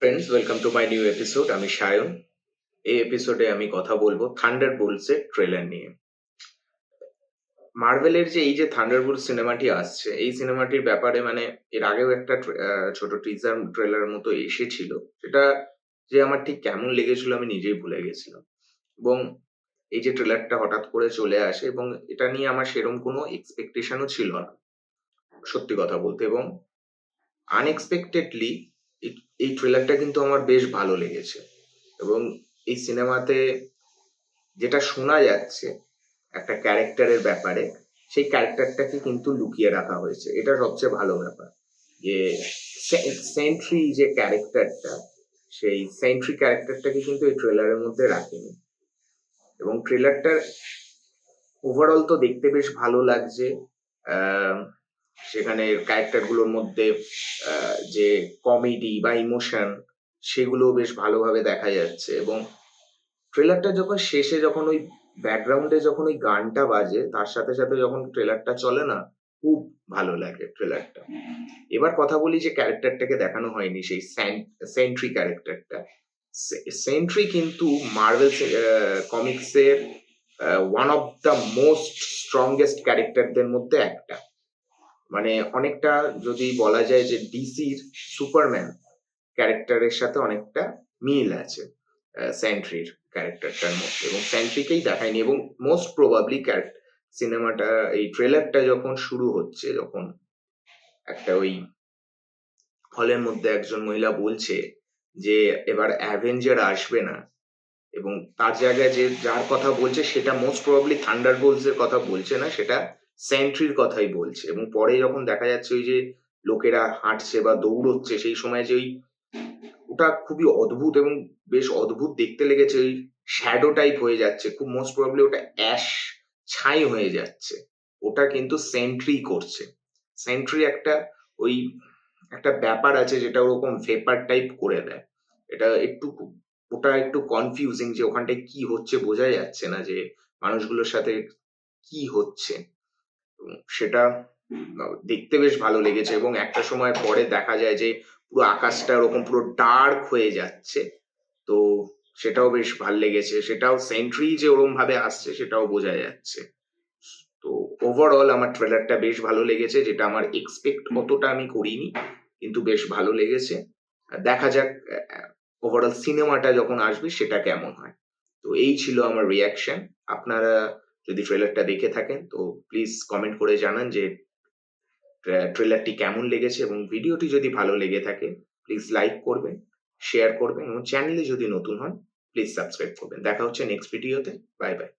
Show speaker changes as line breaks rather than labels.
Friends, welcome to my new episode. আমি সায়ন। এই এপিসোডে আমি কথা বলবো থান্ডারবোল্টস এর ট্রেলার নিয়ে। মার্ভেলের যে এই যে থান্ডারবোল্ট সিনেমাটি আসছে, এই সিনেমাটির ব্যাপারে মানে এর আগেও একটা ছোট টিজার ট্রেলার মতো এসেছিল। সেটা যে আমার ঠিক কেমন লেগেছিল আমি নিজেই ভুলে গেছিলাম। এবং এই যে ট্রেলারটা হঠাৎ করে চলে আসে এবং এটা নিয়ে আমার সেরকম কোনো এক্সপেকটেশনও ছিল না, সত্যি কথা বলতে। এবং আনএক্সপেক্টেডলি এই ট্রেলারটা কিন্তু আমার বেশ ভালো লেগেছে। এবং এই সিনেমাতে যেটা শোনা যাচ্ছে একটা ক্যারেক্টারের ব্যাপারে, সেই ক্যারেক্টারটাকে কিন্তু লুকিয়ে রাখা হয়েছে। এটা সবচেয়ে ভালো ব্যাপার যে সেন্ট্রি যে ক্যারেক্টারটা, সেই সেন্ট্রি ক্যারেক্টারটাকে কিন্তু এই ট্রেলারের মধ্যে রাখেনি। এবং ট্রেলারটার ওভারঅল তো দেখতে বেশ ভালো লাগছে। আহ, সেখানে ক্যারেক্টারগুলোর মধ্যে যে কমেডি বা ইমোশন, সেগুলো বেশ ভালোভাবে দেখা যাচ্ছে। এবং ট্রেলারটা যখন শেষে, যখন ওই ব্যাকগ্রাউন্ডে যখন ওই গানটা বাজে, তার সাথে সাথে যখন ট্রেলারটা চলে না, খুব ভালো লাগে ট্রেলারটা। এবার কথা বলি যে ক্যারেক্টারটাকে দেখানো হয়নি, সেই সেন্ট্রি ক্যারেক্টারটা। সেন্ট্রি কিন্তু মার্ভেল কমিক্সের one of the most strongest ক্যারেক্টারদের মধ্যে একটা। মানে অনেকটা যদি বলা যায় যে ডিসির সুপারম্যান ক্যারেক্টারের সাথে অনেকটা মিল আছে সেন্ট্রির ক্যারেক্টারটার মধ্যে। এবং সেন্ট্রিকেই দেখায়নি। এবং মোস্ট প্রবাবলি সিনেমাটা, এই ট্রেলারটা যখন শুরু হচ্ছে, যখন একটা ওই হলের মধ্যে একজন মহিলা বলছে যে এবার অ্যাভেঞ্জার আসবে না, এবং তার জায়গায় যে যার কথা বলছে সেটা মোস্ট প্রবাবলি থান্ডারবোল্টস এর কথা বলছে না, সেটা সেন্ট্রির কথাই বলছে। এবং পরে যখন দেখা যাচ্ছে ওই যে লোকেরা হাঁটছে বা দৌড়চ্ছে, সেই সময় যে ওই, ওটা খুবই অদ্ভুত এবং বেশ অদ্ভুত দেখতে লেগেছে। ওই শ্যাডো টাইপ হয়ে যাচ্ছে, খুব মোস্ট প্রবাবলি ওটা অ্যাশ ছাই হয়ে যাচ্ছে। ওটা কিন্তু সেন্ট্রি করছে। সেন্ট্রি একটা ওই একটা ব্যাপার আছে যেটা ওরকম ভেপার টাইপ করে দেয়। এটা একটু ওটা একটু কনফিউজিং যে ওখানটায় কি হচ্ছে বোঝা যাচ্ছে না, যে মানুষগুলোর সাথে কি হচ্ছে। সেটা দেখতে বেশ ভালো লেগেছে। এবং একটা সময় পরে দেখা যায় যে পুরো আকাশটা ওরকম পুরো ডার্ক হয়ে যাচ্ছে। তো সেটাও বেশ ভাল লেগেছে। সেটাও সেন্ট্রি যে ওরম ভাবে আসছে সেটাও বোঝা যাচ্ছে। তো ওভারঅল আমার ট্রেলারটা বেশ ভালো লেগেছে, যেটা আমার এক্সপেক্ট অতটা আমি করিনি, কিন্তু বেশ ভালো লেগেছে। দেখা যাক ওভারঅল সিনেমাটা যখন আসবে সেটা কেমন হয়। তো এই ছিল আমার রিয়াকশন। আপনারা যদি ট্রেলারটা দেখে থাকেন তো প্লিজ কমেন্ট করে জানান যে ট্রেলারটি কেমন লেগেছে। এবং ভিডিওটি যদি ভালো লেগে থাকে প্লিজ লাইক করবেন, শেয়ার করবেন, এবং চ্যানেলে যদি নতুন হন প্লিজ সাবস্ক্রাইব করবেন। দেখা হচ্ছে নেক্সট ভিডিওতে। Bye bye.